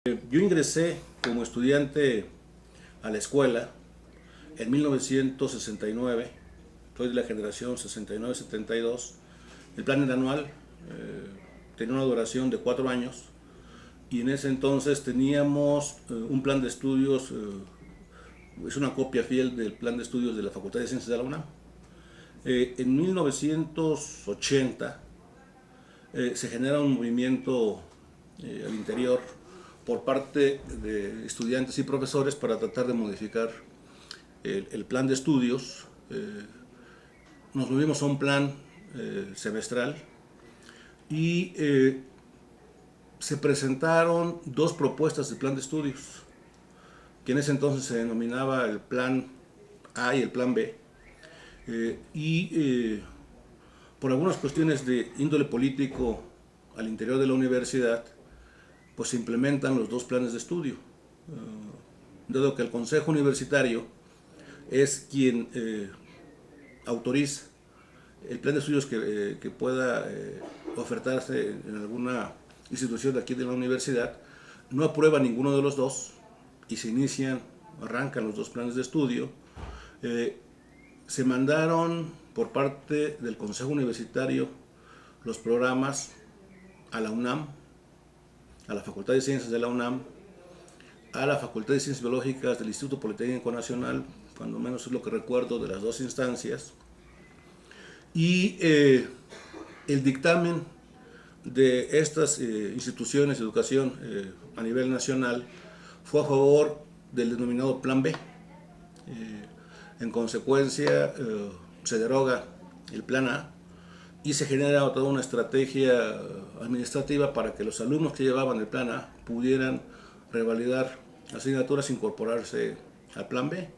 Yo ingresé como estudiante a la escuela en 1969, soy de la generación 69-72. El plan era anual, tenía una duración de 4 años y en ese entonces teníamos un plan de estudios, es una copia fiel del plan de estudios de la Facultad de Ciencias de la UNAM. En 1980 se genera un movimiento al interior por parte de estudiantes y profesores para tratar de modificar el plan de estudios. Nos movimos a un plan semestral y se presentaron dos propuestas de plan de estudios, que en ese entonces se denominaba el plan A y el plan B. Por algunas cuestiones de índole político al interior de la universidad, pues se implementan los dos planes de estudio, dado que el Consejo Universitario es quien autoriza el plan de estudios que pueda ofertarse en alguna institución de aquí de la universidad. No aprueba ninguno de los dos y se inician, arrancan los dos planes de estudio. Se mandaron por parte del Consejo Universitario los programas a la UNAM, a la Facultad de Ciencias de la UNAM, a la Facultad de Ciencias Biológicas del Instituto Politécnico Nacional, cuando menos es lo que recuerdo de las dos instancias, y el dictamen de estas instituciones de educación a nivel nacional fue a favor del denominado Plan B. En consecuencia, se deroga el Plan A y se genera toda una estrategia administrativa para que los alumnos que llevaban el Plan A pudieran revalidar asignaturas e incorporarse al Plan B.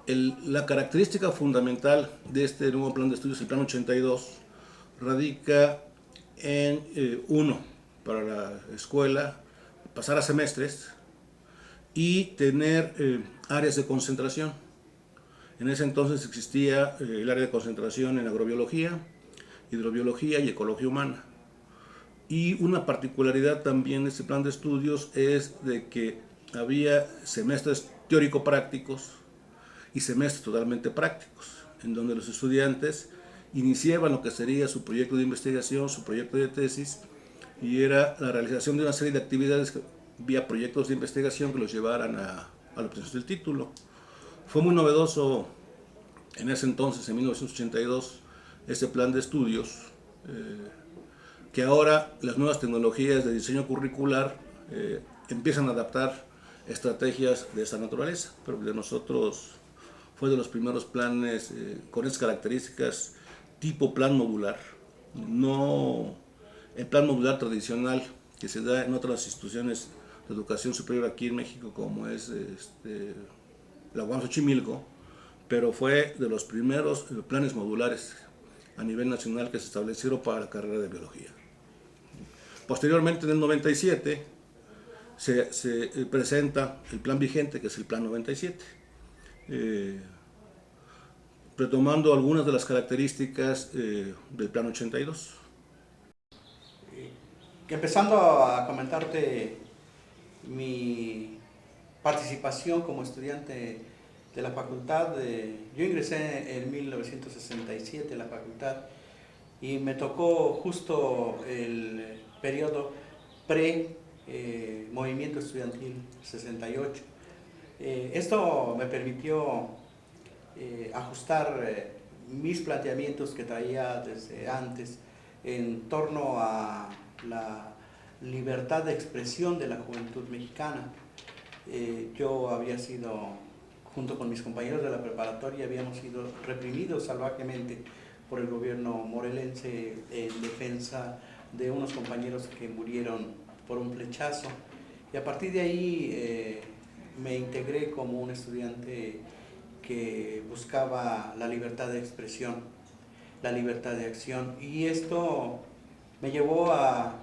La característica fundamental de este nuevo plan de estudios, el Plan 82, radica en uno, para la escuela, pasar a semestres y tener áreas de concentración. En ese entonces existía el área de concentración en agrobiología, hidrobiología y ecología humana. Y una particularidad también de este plan de estudios es de que había semestres teórico-prácticos y semestres totalmente prácticos, en donde los estudiantes iniciaban lo que sería su proyecto de investigación, su proyecto de tesis, y era la realización de una serie de actividades vía proyectos de investigación que los llevaran a la obtención del título. Fue muy novedoso en ese entonces, en 1982, este plan de estudios, que ahora las nuevas tecnologías de diseño curricular empiezan a adaptar estrategias de esta naturaleza, pero de nosotros fue de los primeros planes con esas características tipo plan modular, no el plan modular tradicional que se da en otras instituciones de educación superior aquí en México, como es la UAM Xochimilco, pero fue de los primeros planes modulares a nivel nacional que se establecieron para la carrera de biología. Posteriormente, en el 97, se presenta el plan vigente, que es el plan 97, retomando algunas de las características del plan 82. Empezando a comentarte mi participación como estudiante de la facultad, yo ingresé en 1967 a la facultad y me tocó justo el periodo pre-movimiento estudiantil 68. Esto me permitió ajustar mis planteamientos que traía desde antes en torno a la libertad de expresión de la juventud mexicana. Yo había sido, junto con mis compañeros de la preparatoria, habíamos sido reprimidos salvajemente por el gobierno morelense en defensa de unos compañeros que murieron por un flechazo. Y a partir de ahí me integré como un estudiante que buscaba la libertad de expresión, la libertad de acción, y esto me llevó a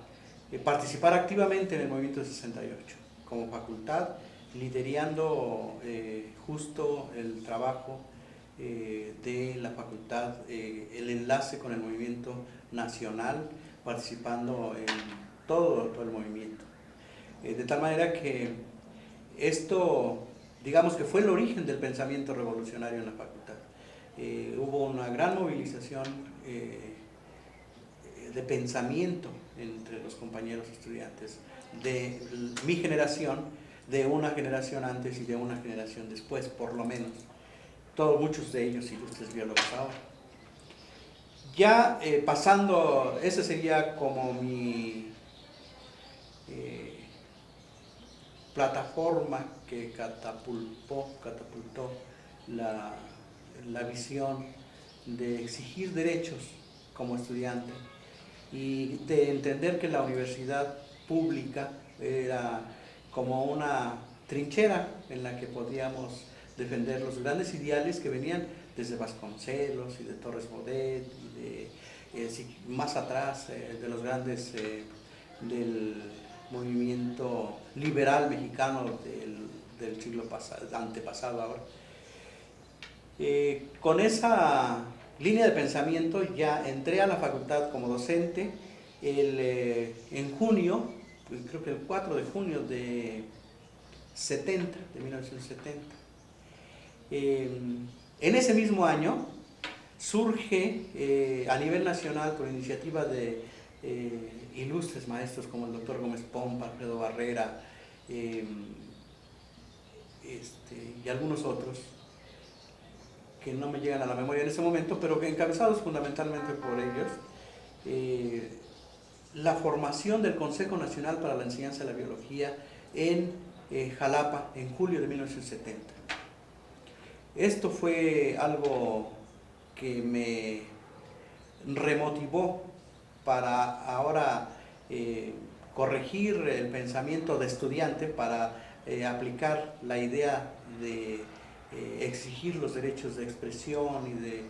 participar activamente en el movimiento 68 como facultad, liderando justo el trabajo de la facultad, el enlace con el movimiento nacional, participando en todo el movimiento. tal manera que esto, digamos que fue el origen del pensamiento revolucionario en la facultad. Hubo una gran movilización de pensamiento entre los compañeros estudiantes de mi generación, de una generación antes y de una generación después, por lo menos. Muchos de ellos ilustres biólogos ahora. Ya pasando, esa sería como mi plataforma que catapultó la visión de exigir derechos como estudiante y de entender que la universidad pública era como una trinchera en la que podíamos defender los grandes ideales que venían desde Vasconcelos y de Torres Bodet y de, más atrás de los grandes del movimiento liberal mexicano del siglo antepasado ahora. Con esa línea de pensamiento ya entré a la facultad como docente en junio, creo que el 4 de junio de 1970. En ese mismo año surge a nivel nacional por iniciativa de ilustres maestros como el doctor Gómez Pompa, Alfredo Barrera y algunos otros que no me llegan a la memoria en ese momento, pero que encabezados fundamentalmente por ellos, la formación del Consejo Nacional para la Enseñanza de la Biología en Jalapa en julio de 1970. Esto fue algo que me remotivó para ahora corregir el pensamiento de estudiante, para aplicar la idea de exigir los derechos de expresión y de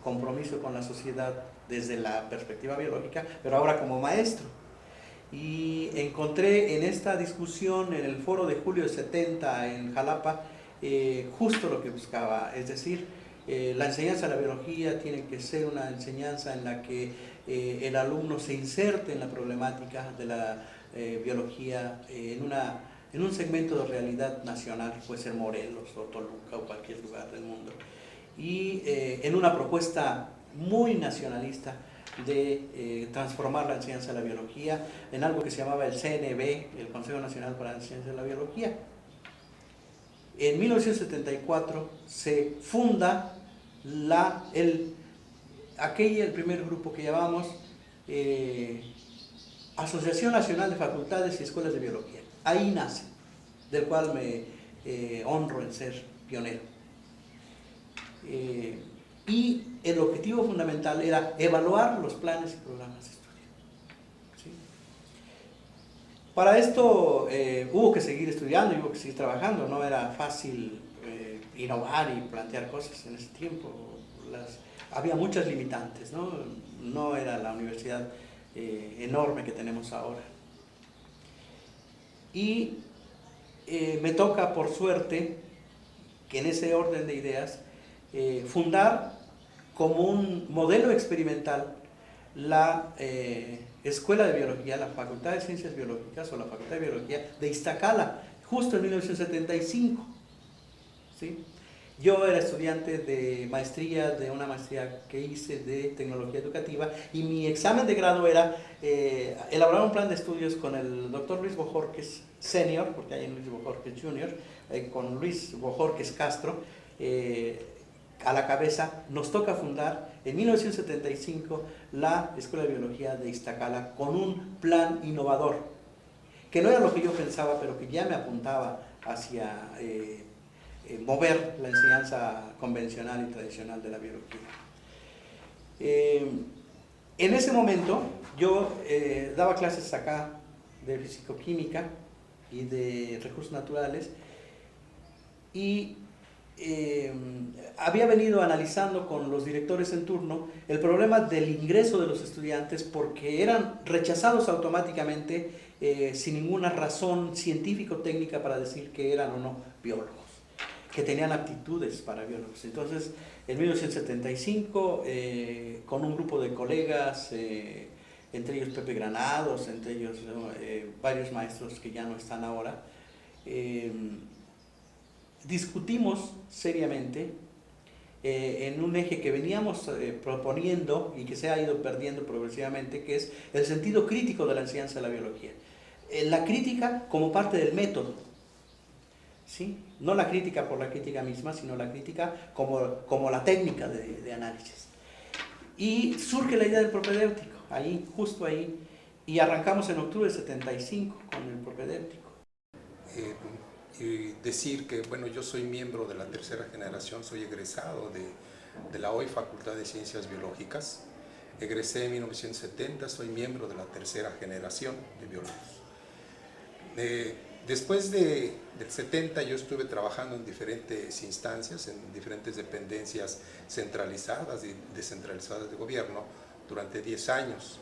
compromiso con la sociedad desde la perspectiva biológica, pero ahora como maestro. Y encontré en esta discusión, en el foro de julio de 70 en Jalapa, justo lo que buscaba, es decir, la enseñanza de la biología tiene que ser una enseñanza en la que el alumno se inserte en la problemática de la biología en un segmento de realidad nacional, que puede ser Morelos o Toluca o cualquier lugar del mundo, y en una propuesta muy nacionalista de transformar la enseñanza de la biología en algo que se llamaba el CNB, el Consejo Nacional para la Enseñanza de la Biología. En 1974 se funda el primer grupo que llamamos Asociación Nacional de Facultades y Escuelas de Biología. Ahí nace, del cual me honro en ser pionero. Y el objetivo fundamental era evaluar los planes y programas de estudio. ¿Sí? Para esto hubo que seguir estudiando y hubo que seguir trabajando. No era fácil innovar y plantear cosas en ese tiempo. Había muchas limitantes, ¿no? No era la universidad enorme que tenemos ahora. Y me toca, por suerte, que en ese orden de ideas, fundar como un modelo experimental la Escuela de Biología, la Facultad de Ciencias Biológicas o la Facultad de Biología de Iztacala, justo en 1975. ¿Sí? Yo era estudiante de maestría, de una maestría que hice de tecnología educativa, y mi examen de grado era elaborar un plan de estudios con el doctor Luis Bojorquez Senior, porque hay un Luis Bojorquez Junior, con Luis Bojorquez Castro a la cabeza. Nos toca fundar en 1975 la Escuela de Biología de Iztacala con un plan innovador, que no era lo que yo pensaba, pero que ya me apuntaba hacia mover la enseñanza convencional y tradicional de la biología. En ese momento yo daba clases acá de fisicoquímica y de recursos naturales, y había venido analizando con los directores en turno el problema del ingreso de los estudiantes, porque eran rechazados automáticamente sin ninguna razón científico-técnica para decir que eran o no biólogos, que tenían aptitudes para biólogos. Entonces, en 1975, con un grupo de colegas entre ellos Pepe Granados, entre ellos varios maestros que ya no están ahora. Discutimos seriamente en un eje que veníamos proponiendo y que se ha ido perdiendo progresivamente, que es el sentido crítico de la enseñanza de la biología. La crítica como parte del método, ¿sí? No la crítica por la crítica misma, sino la crítica como la técnica de análisis. Y surge la idea del propedéutico, ahí, justo ahí, y arrancamos en octubre del 75 con el propedéutico. Y decir que, bueno, yo soy miembro de la tercera generación, soy egresado de la hoy Facultad de Ciencias Biológicas. Egresé en 1970, soy miembro de la tercera generación de biólogos. Después del 70 yo estuve trabajando en diferentes instancias, en diferentes dependencias centralizadas y descentralizadas de gobierno durante 10 años.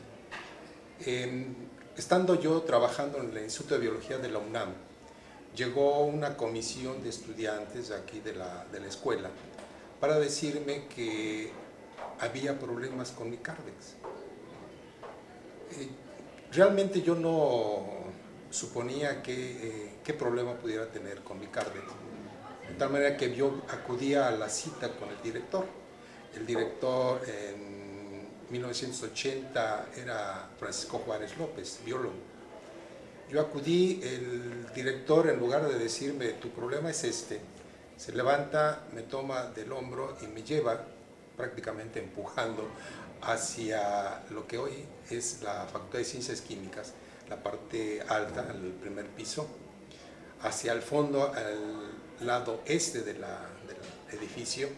Estando yo trabajando en el Instituto de Biología de la UNAM, llegó una comisión de estudiantes aquí de la escuela para decirme que había problemas con mi Cardex. Realmente yo no suponía qué problema pudiera tener con mi Cardex, de tal manera que yo acudía a la cita con el director. El director en 1980 era Francisco Juárez López, biólogo. Yo acudí, el director, en lugar de decirme tu problema es este, se levanta, me toma del hombro y me lleva prácticamente empujando hacia lo que hoy es la Facultad de Ciencias Químicas, la parte alta, el primer piso, hacia el fondo, al lado este del edificio,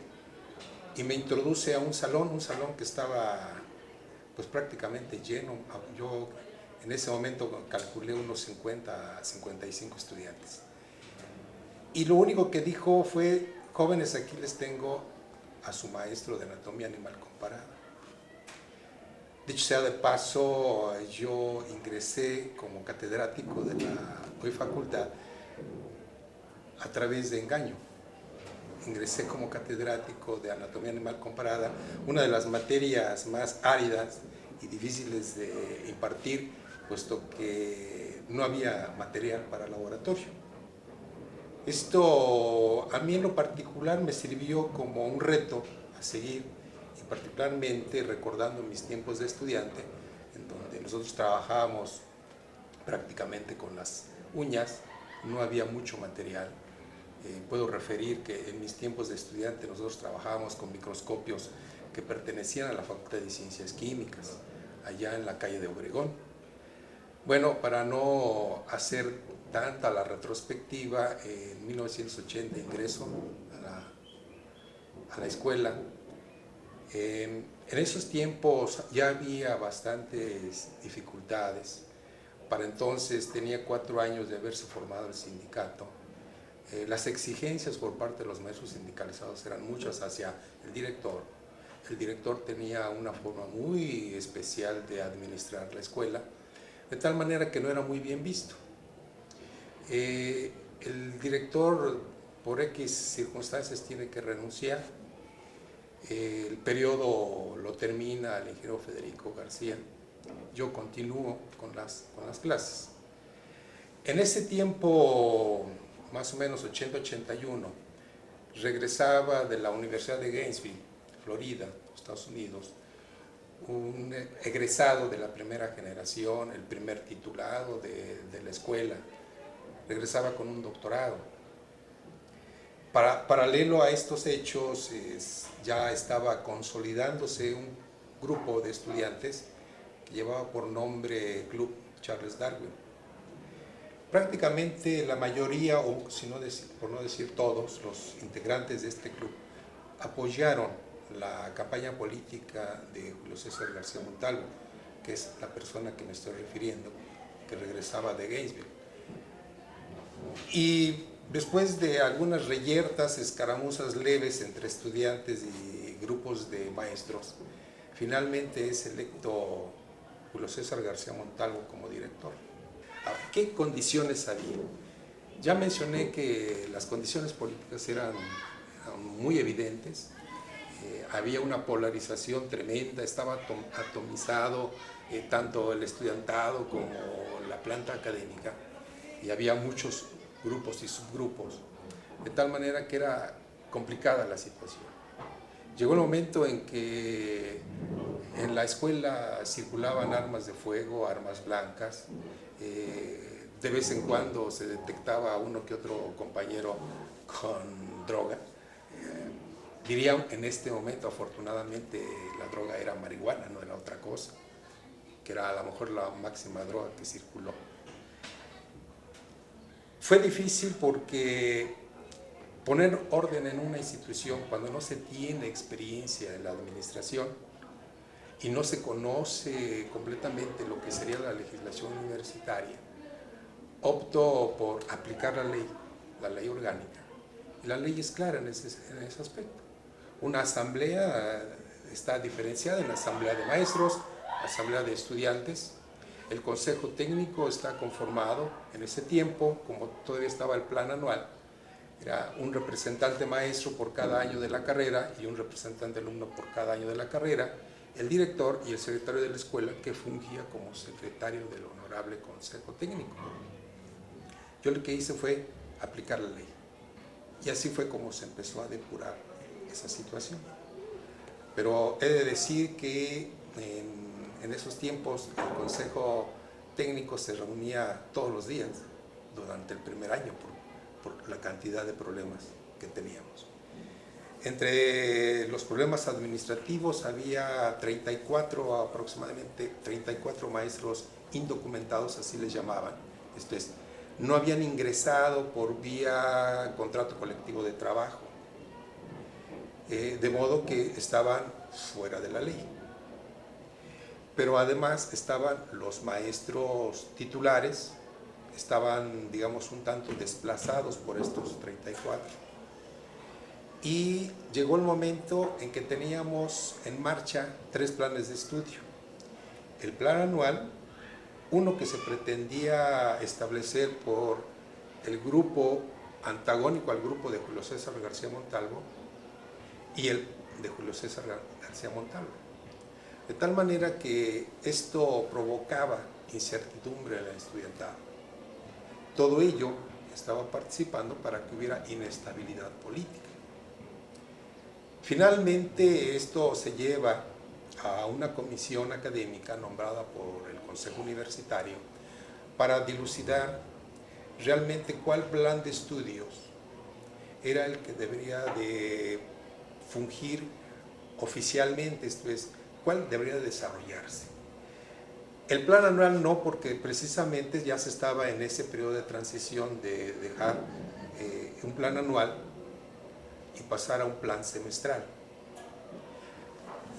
y me introduce a un salón que estaba pues prácticamente lleno. Yo en ese momento calculé unos 50 a 55 estudiantes. Y lo único que dijo fue, jóvenes, aquí les tengo a su maestro de anatomía animal comparada. Dicho sea de paso, yo ingresé como catedrático de la hoy facultad a través de engaño. Ingresé como catedrático de anatomía animal comparada, una de las materias más áridas y difíciles de impartir, puesto que no había material para laboratorio. Esto a mí en lo particular me sirvió como un reto a seguir, y particularmente recordando mis tiempos de estudiante, en donde nosotros trabajábamos prácticamente con las uñas, no había mucho material. Puedo referir que en mis tiempos de estudiante nosotros trabajábamos con microscopios que pertenecían a la Facultad de Ciencias Químicas, allá en la calle de Obregón. Bueno, para no hacer tanta la retrospectiva, en 1980 ingreso a la escuela. En esos tiempos ya había bastantes dificultades. Para entonces tenía 4 años de haberse formado el sindicato. Las exigencias por parte de los maestros sindicalizados eran muchas hacia el director. El director tenía una forma muy especial de administrar la escuela, de tal manera que no era muy bien visto. El director, por X circunstancias, tiene que renunciar. El periodo lo termina el ingeniero Federico García. Yo continúo con las clases. En ese tiempo, más o menos 80-81, regresaba de la Universidad de Gainesville, Florida, Estados Unidos, un egresado de la primera generación, el primer titulado de la escuela, regresaba con un doctorado. Paralelo a estos hechos, ya estaba consolidándose un grupo de estudiantes que llevaba por nombre Club Charles Darwin. Prácticamente la mayoría, o si no por no decir todos, los integrantes de este club apoyaron la campaña política de Julio César García Montalvo, que es la persona que me estoy refiriendo, que regresaba de Gainesville. Y después de algunas reyertas, escaramuzas leves entre estudiantes y grupos de maestros, finalmente es electo Julio César García Montalvo como director. ¿Qué condiciones había? Ya mencioné que las condiciones políticas eran muy evidentes. Había una polarización tremenda, estaba atomizado tanto el estudiantado como la planta académica, y había muchos grupos y subgrupos, de tal manera que era complicada la situación. Llegó el momento en que en la escuela circulaban armas de fuego, armas blancas, de vez en cuando se detectaba uno que otro compañero con droga. Diría en este momento, afortunadamente, la droga era marihuana, no era otra cosa, que era a lo mejor la máxima droga que circuló. Fue difícil porque poner orden en una institución cuando no se tiene experiencia en la administración y no se conoce completamente lo que sería la legislación universitaria, optó por aplicar la ley orgánica. Y la ley es clara en ese aspecto. Una asamblea está diferenciada en la asamblea de maestros, asamblea de estudiantes. El consejo técnico está conformado en ese tiempo, como todavía estaba el plan anual, era un representante maestro por cada año de la carrera y un representante alumno por cada año de la carrera, el director y el secretario de la escuela, que fungía como secretario del honorable consejo técnico. Yo lo que hice fue aplicar la ley, y así fue como se empezó a depurar esa situación. Pero he de decir que en esos tiempos el consejo técnico se reunía todos los días durante el primer año por la cantidad de problemas que teníamos. Entre los problemas administrativos había aproximadamente 34 maestros indocumentados, así les llamaban. Esto es, no habían ingresado por vía contrato colectivo de trabajo, de modo que estaban fuera de la ley. Pero además estaban los maestros titulares, estaban, digamos, un tanto desplazados por estos 34. Y llegó el momento en que teníamos en marcha 3 planes de estudio. El plan anual, uno que se pretendía establecer por el grupo antagónico al grupo de Julio César García Montalvo y el de Julio César García Montalvo. De tal manera que esto provocaba incertidumbre en el estudiantado. Todo ello estaba participando para que hubiera inestabilidad política. Finalmente esto se lleva a una comisión académica nombrada por el Consejo Universitario para dilucidar realmente cuál plan de estudios era el que debería de fungir oficialmente, esto es, cuál debería desarrollarse. El plan anual no, porque precisamente ya se estaba en ese periodo de transición de dejar un plan anual y pasar a un plan semestral.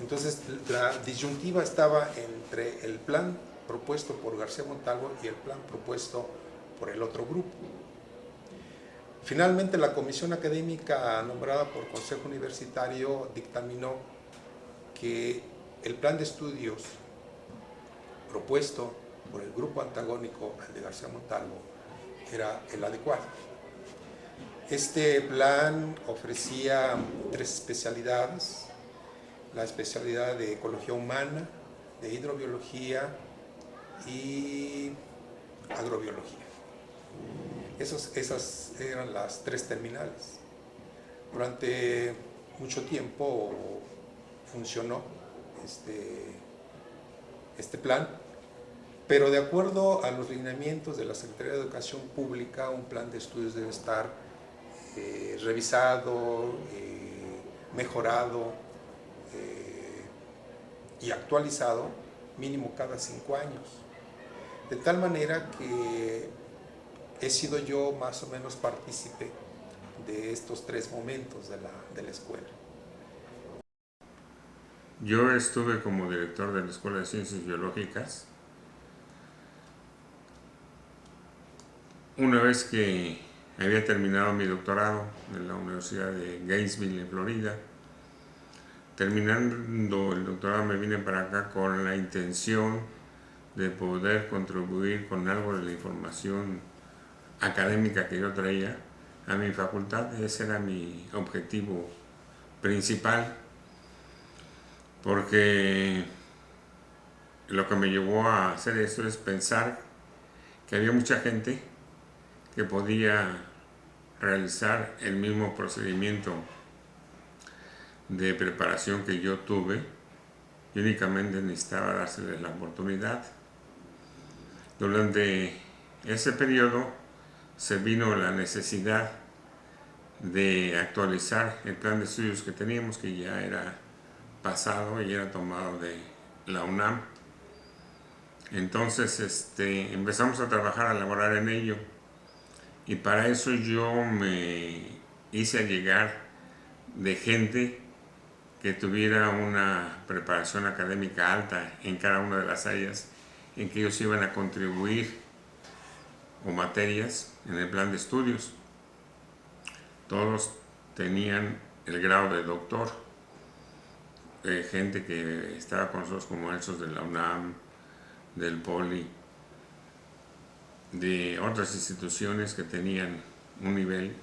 Entonces la disyuntiva estaba entre el plan propuesto por García Montalvo y el plan propuesto por el otro grupo. Finalmente la comisión académica nombrada por Consejo Universitario dictaminó que el plan de estudios propuesto por el grupo antagónico al de García Montalvo era el adecuado. Este plan ofrecía 3 especialidades: la especialidad de ecología humana, de hidrobiología y agrobiología. Esas eran las 3 terminales. Durante mucho tiempo funcionó este plan, pero de acuerdo a los lineamientos de la Secretaría de Educación Pública, un plan de estudios debe estar revisado, mejorado y actualizado mínimo cada 5 años. De tal manera que he sido yo más o menos partícipe de estos 3 momentos de la escuela. Yo estuve como director de la Escuela de Ciencias Biológicas. Una vez que había terminado mi doctorado en la Universidad de Gainesville, en Florida, terminando el doctorado me vine para acá con la intención de poder contribuir con algo de la información académica que yo traía a mi facultad. Ese era mi objetivo principal, porque lo que me llevó a hacer esto es pensar que había mucha gente que podía realizar el mismo procedimiento de preparación que yo tuve y únicamente necesitaba dárseles la oportunidad. Durante ese periodo se vino la necesidad de actualizar el plan de estudios que teníamos, que ya era pasado y era tomado de la UNAM. Entonces empezamos a trabajar, a elaborar en ello, y para eso yo me hice allegar de gente que tuviera una preparación académica alta en cada una de las áreas en que ellos iban a contribuir o materias en el plan de estudios. Todos tenían el grado de doctor, gente que estaba con nosotros como esos de la UNAM, del Poli, de otras instituciones que tenían un nivel,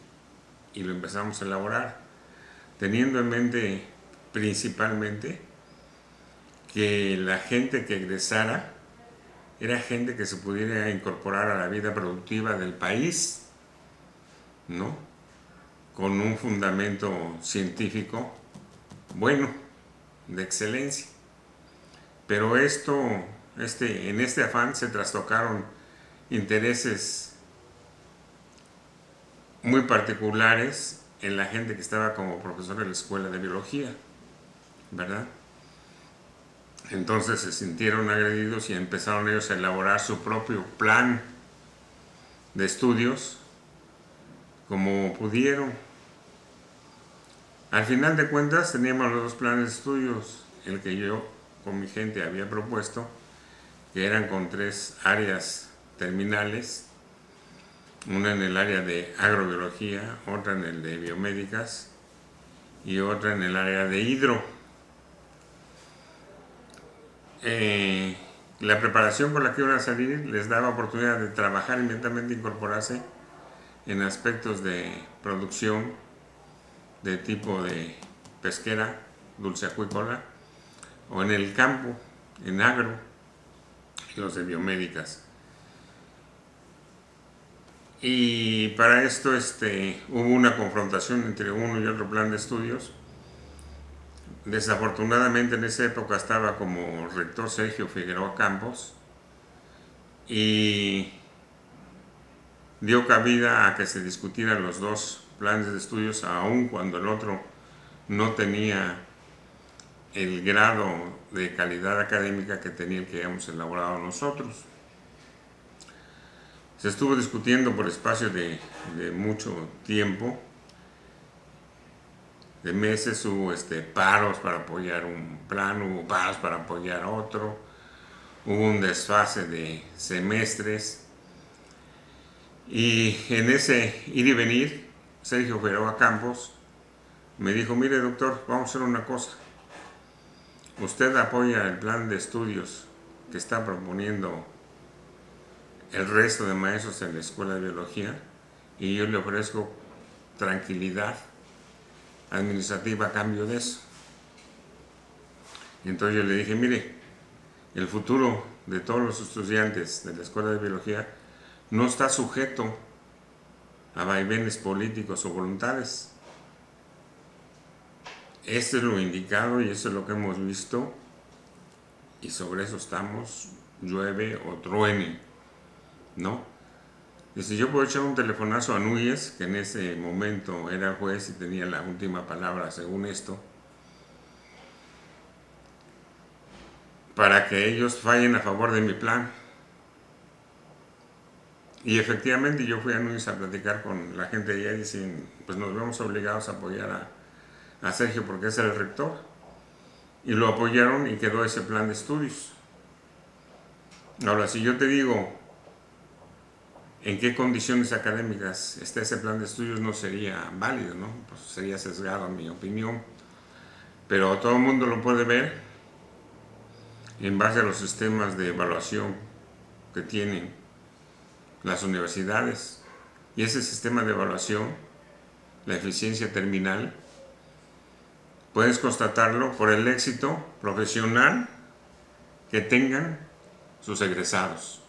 y lo empezamos a elaborar, teniendo en mente principalmente que la gente que egresara era gente que se pudiera incorporar a la vida productiva del país, ¿no? Con un fundamento científico bueno, de excelencia. Pero en este afán se trastocaron intereses muy particulares en la gente que estaba como profesor de la escuela de biología, ¿verdad? Entonces se sintieron agredidos y empezaron ellos a elaborar su propio plan de estudios como pudieron. Al final de cuentas teníamos los dos planes de estudios, el que yo con mi gente había propuesto, que eran con 3 áreas terminales, una en el área de agrobiología, otra en el de biomédicas y otra en el área de hidro. La preparación con la que iban a salir les daba oportunidad de trabajar inmediatamente, incorporarse en aspectos de producción de tipo de pesquera, dulceacuícola, o en el campo, en agro, y los de biomédicas. Y para esto hubo una confrontación entre uno y otro plan de estudios. Desafortunadamente en esa época estaba como rector Sergio Figueroa Campos y dio cabida a que se discutieran los dos planes de estudios, aun cuando el otro no tenía el grado de calidad académica que tenía el que habíamos elaborado nosotros. Se estuvo discutiendo por espacio de mucho tiempo, de meses. Hubo paros para apoyar un plan, hubo paros para apoyar otro, hubo un desfase de semestres, y en ese ir y venir Sergio Figueroa Campos me dijo: mire doctor, vamos a hacer una cosa, usted apoya el plan de estudios que está proponiendo el resto de maestros en la escuela de biología y yo le ofrezco tranquilidad administrativa a cambio de eso. Y entonces yo le dije: mire, el futuro de todos los estudiantes de la escuela de biología no está sujeto a vaivenes políticos o voluntades. Esto es lo indicado y eso es lo que hemos visto, y sobre eso estamos, llueve o truene, ¿no? Dice: yo puedo echar un telefonazo a Núñez, que en ese momento era juez y tenía la última palabra según esto, para que ellos fallen a favor de mi plan. Y efectivamente yo fui a Núñez a platicar con la gente de allá y dicen: pues nos vemos obligados a apoyar a Sergio porque es el rector. Y lo apoyaron y quedó ese plan de estudios. Ahora, si yo te digo en qué condiciones académicas está ese plan de estudios, no sería válido, ¿no? Pues sería sesgado en mi opinión. Pero todo el mundo lo puede ver en base a los sistemas de evaluación que tienen las universidades. Y ese sistema de evaluación, la eficiencia terminal, puedes constatarlo por el éxito profesional que tengan sus egresados.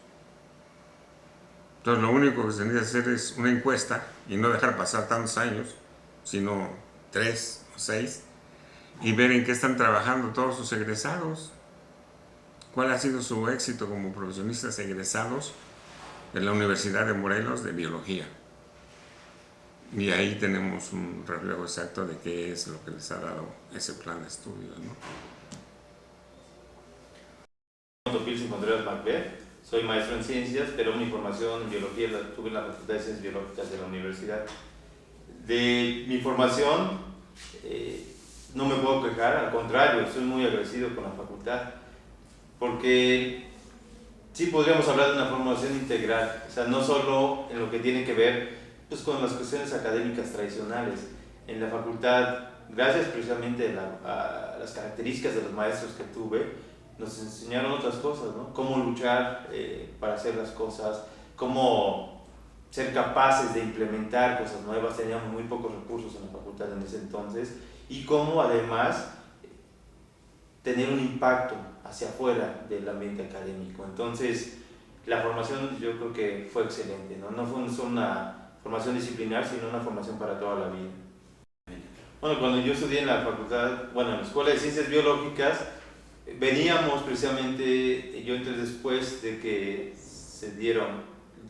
Entonces lo único que se tiene que hacer es una encuesta y no dejar pasar tantos años, sino 3 o 6, y ver en qué están trabajando todos sus egresados, cuál ha sido su éxito como profesionistas egresados de la Universidad de Morelos de Biología. Y ahí tenemos un reflejo exacto de qué es lo que les ha dado ese plan de estudio, ¿no? Pilsen Contreras Macbeth, soy maestro en ciencias, pero mi formación en biología la tuve en la Facultad de Ciencias Biológicas de la universidad. De mi formación no me puedo quejar, al contrario, estoy muy agradecido con la facultad, porque sí podríamos hablar de una formación integral, o sea, no solo en lo que tiene que ver pues, con las cuestiones académicas tradicionales. En la facultad, gracias precisamente a las características de los maestros que tuve, nos enseñaron otras cosas, ¿no? Cómo luchar para hacer las cosas, cómo ser capaces de implementar cosas nuevas. Teníamos muy pocos recursos en la facultad en ese entonces, y cómo además tener un impacto hacia afuera del ambiente académico. Entonces, la formación yo creo que fue excelente, ¿no? No fue solo una formación disciplinar, sino una formación para toda la vida. Bueno, cuando yo estudié en la facultad, bueno, en la Escuela de Ciencias Biológicas, veníamos precisamente, yo entré después de que se dieron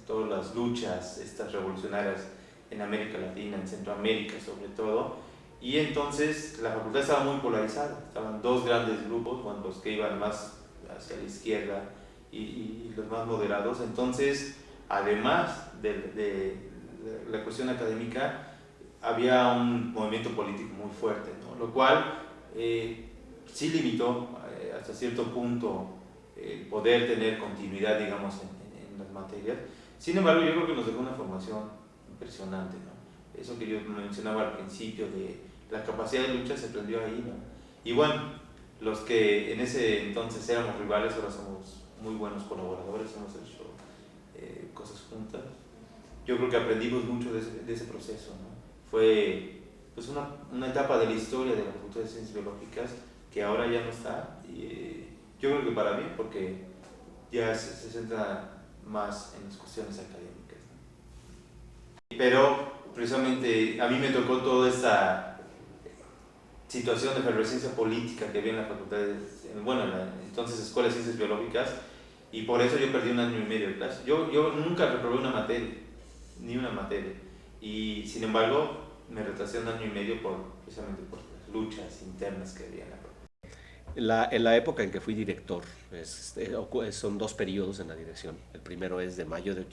todas las luchas estas revolucionarias en América Latina, en Centroamérica sobre todo, y entonces la facultad estaba muy polarizada, estaban dos grandes grupos, bueno, los que iban más hacia la izquierda y los más moderados. Entonces, además de la cuestión académica, había un movimiento político muy fuerte, ¿no? Lo cual sí limitó hasta cierto punto poder tener continuidad, digamos, en las materias. Sin embargo, yo creo que nos dejó una formación impresionante, ¿no? Eso que yo mencionaba al principio de la capacidad de lucha se aprendió ahí, ¿no? Y bueno, los que en ese entonces éramos rivales ahora somos muy buenos colaboradores, hemos hecho cosas juntas. Yo creo que aprendimos mucho de ese proceso, ¿no? Fue pues una etapa de la historia de la Facultad de Ciencias Biológicas que ahora ya no está, y yo creo que para bien, porque ya se centra más en las cuestiones académicas, ¿no? Pero precisamente a mí me tocó toda esta situación de efervescencia política que había en la facultad, bueno, en la entonces Escuela de Ciencias Biológicas, y por eso yo perdí 1 año y medio de clase. Yo nunca reprobé una materia, ni una materia, y sin embargo me retrasé 1 año y medio precisamente por las luchas internas que había en la facultad. En la época en que fui director, son 2 periodos en la dirección. El primero es de mayo de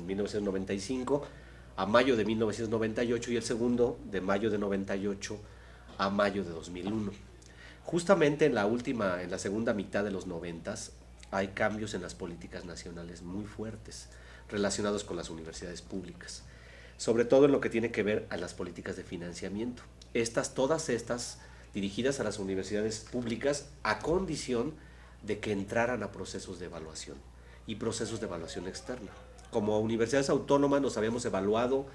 1995 a mayo de 1998, y el segundo de mayo de 98 a mayo de 2001. Justamente en la segunda mitad de los 90s hay cambios en las políticas nacionales muy fuertes relacionados con las universidades públicas, sobre todo en lo que tiene que ver a las políticas de financiamiento. Todas estas dirigidas a las universidades públicas a condición de que entraran a procesos de evaluación y procesos de evaluación externa. Como universidades autónomas nos habíamos evaluado,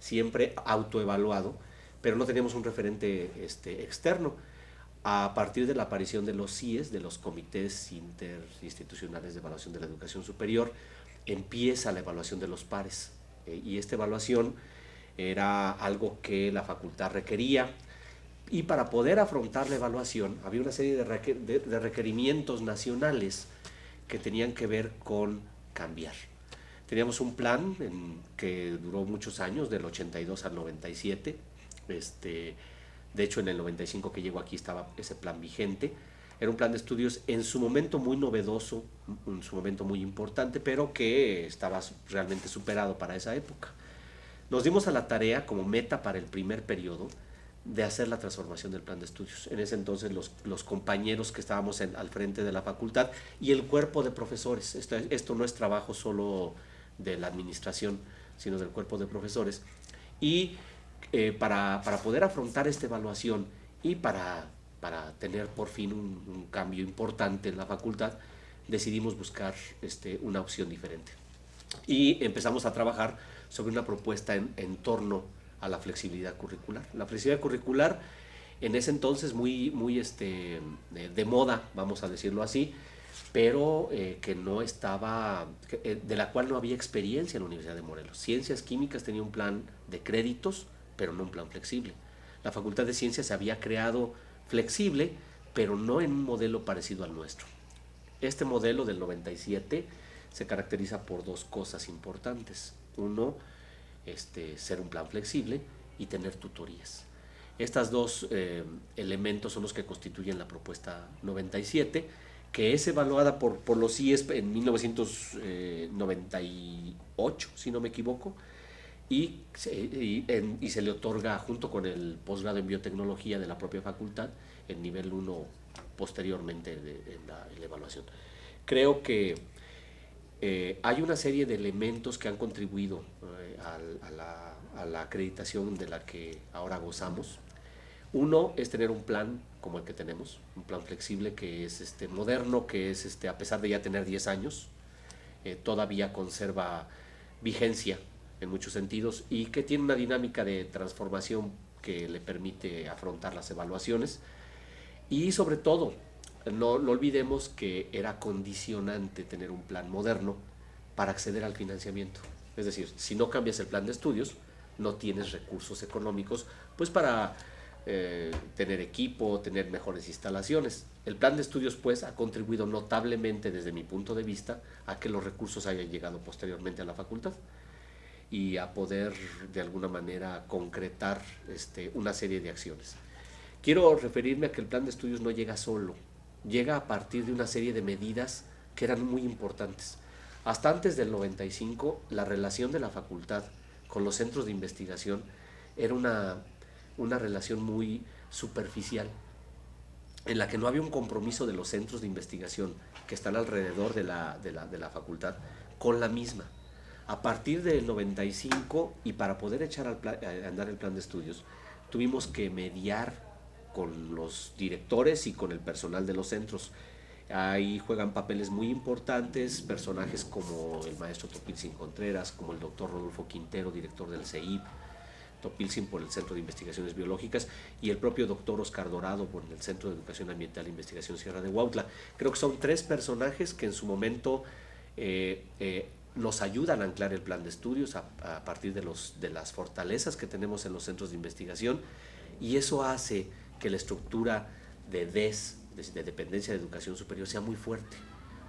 siempre autoevaluado, pero no teníamos un referente externo. A partir de la aparición de los CIES, de los Comités Interinstitucionales de Evaluación de la Educación Superior, empieza la evaluación de los pares, y esta evaluación era algo que la facultad requería, y para poder afrontar la evaluación había una serie de requerimientos nacionales que tenían que ver con cambiar. Teníamos un plan que duró muchos años, del 82 al 97, de hecho en el 95 que llegó aquí estaba ese plan vigente. Era un plan de estudios en su momento muy novedoso, en su momento muy importante, pero que estaba realmente superado para esa época. Nos dimos a la tarea como meta para el primer periodo de hacer la transformación del plan de estudios. En ese entonces los compañeros que estábamos al frente de la facultad y el cuerpo de profesores, esto no es trabajo solo de la administración, sino del cuerpo de profesores, y para poder afrontar esta evaluación y para tener por fin un cambio importante en la facultad, decidimos buscar una opción diferente. Y empezamos a trabajar sobre una propuesta en torno a la flexibilidad curricular. La flexibilidad curricular, en ese entonces muy de moda, vamos a decirlo así, pero que no estaba, de la cual no había experiencia en la Universidad de Morelos. Ciencias Químicas tenía un plan de créditos, pero no un plan flexible. La Facultad de Ciencias se había creado flexible, pero no en un modelo parecido al nuestro. Este modelo del 97 se caracteriza por dos cosas importantes. Uno, ser un plan flexible y tener tutorías. Estos dos elementos son los que constituyen la propuesta 97, que es evaluada por los CIES en 1998, si no me equivoco, y se le otorga junto con el posgrado en biotecnología de la propia facultad el nivel 1 posteriormente en la evaluación. Creo que hay una serie de elementos que han contribuido a la acreditación de la que ahora gozamos. Uno es tener un plan como el que tenemos, un plan flexible que es moderno, que es a pesar de ya tener 10 años, todavía conserva vigencia en muchos sentidos y que tiene una dinámica de transformación que le permite afrontar las evaluaciones. Y sobre todo, no olvidemos que era condicionante tener un plan moderno para acceder al financiamiento. Es decir, si no cambias el plan de estudios, no tienes recursos económicos pues para tener equipo, tener mejores instalaciones. El plan de estudios pues ha contribuido notablemente desde mi punto de vista a que los recursos hayan llegado posteriormente a la facultad y a poder de alguna manera concretar una serie de acciones. Quiero referirme a que el plan de estudios no llega solo, llega a partir de una serie de medidas que eran muy importantes. Hasta antes del 95, la relación de la facultad con los centros de investigación era una relación muy superficial, en la que no había un compromiso de los centros de investigación que están alrededor de la facultad con la misma. A partir del 95, y para poder echar a andar el plan de estudios, tuvimos que mediar con los directores y con el personal de los centros. Ahí juegan papeles muy importantes personajes como el maestro Topilsin Contreras, como el doctor Rodolfo Quintero, director del CEIP, Topilsin por el Centro de Investigaciones Biológicas y el propio doctor Oscar Dorado por el Centro de Educación Ambiental e Investigación Sierra de Huautla. Creo que son tres personajes que en su momento nos ayudan a anclar el plan de estudios a partir de las fortalezas que tenemos en los centros de investigación, y eso hace que la estructura de dependencia de educación superior sea muy fuerte.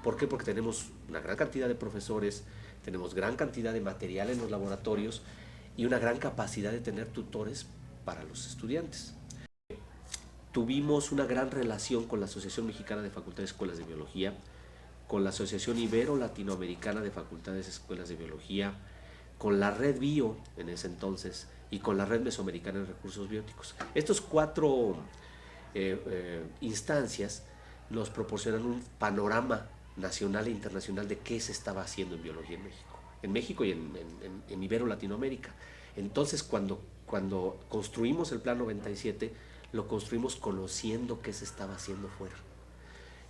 ¿Por qué? Porque tenemos una gran cantidad de profesores, tenemos gran cantidad de material en los laboratorios y una gran capacidad de tener tutores para los estudiantes. Tuvimos una gran relación con la Asociación Mexicana de Facultades y Escuelas de Biología, con la Asociación Ibero-Latinoamericana de Facultades y Escuelas de Biología, con la Red Bio en ese entonces y con la Red Mesoamericana de Recursos Bióticos. Estos cuatro instancias nos proporcionan un panorama nacional e internacional de qué se estaba haciendo en biología en México y en Ibero-Latinoamérica. Entonces, cuando construimos el Plan 97, lo construimos conociendo qué se estaba haciendo fuera.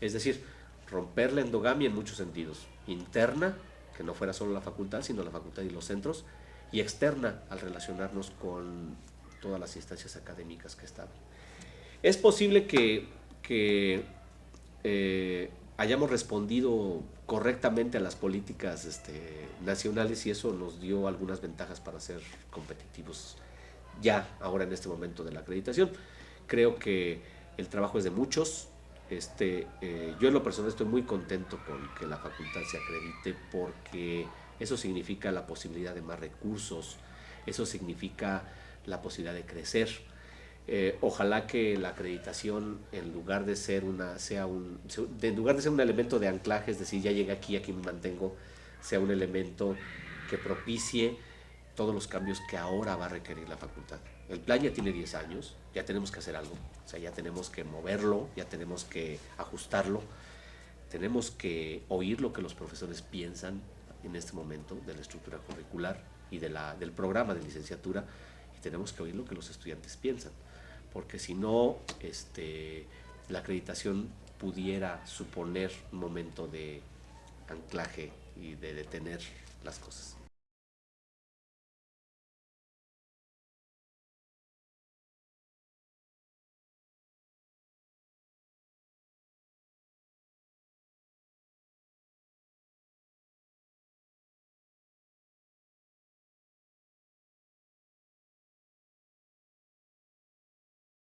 Es decir, romper la endogamia en muchos sentidos. Interna, que no fuera solo la facultad, sino la facultad y los centros, y externa al relacionarnos con todas las instancias académicas que estaban. Es posible que hayamos respondido correctamente a las políticas nacionales, y eso nos dio algunas ventajas para ser competitivos ya ahora en este momento de la acreditación. Creo que el trabajo es de muchos. Yo en lo personal estoy muy contento con que la facultad se acredite, porque eso significa la posibilidad de más recursos, eso significa la posibilidad de crecer. Ojalá que la acreditación, en lugar de ser un elemento de anclaje, es decir, ya llegué aquí me mantengo, sea un elemento que propicie todos los cambios que ahora va a requerir la facultad. El plan ya tiene 10 años, ya tenemos que hacer algo, o sea, ya tenemos que moverlo, ya tenemos que ajustarlo, tenemos que oír lo que los profesores piensan en este momento de la estructura curricular y del programa de licenciatura, y tenemos que oír lo que los estudiantes piensan, porque si no, la acreditación pudiera suponer un momento de anclaje y de detener las cosas.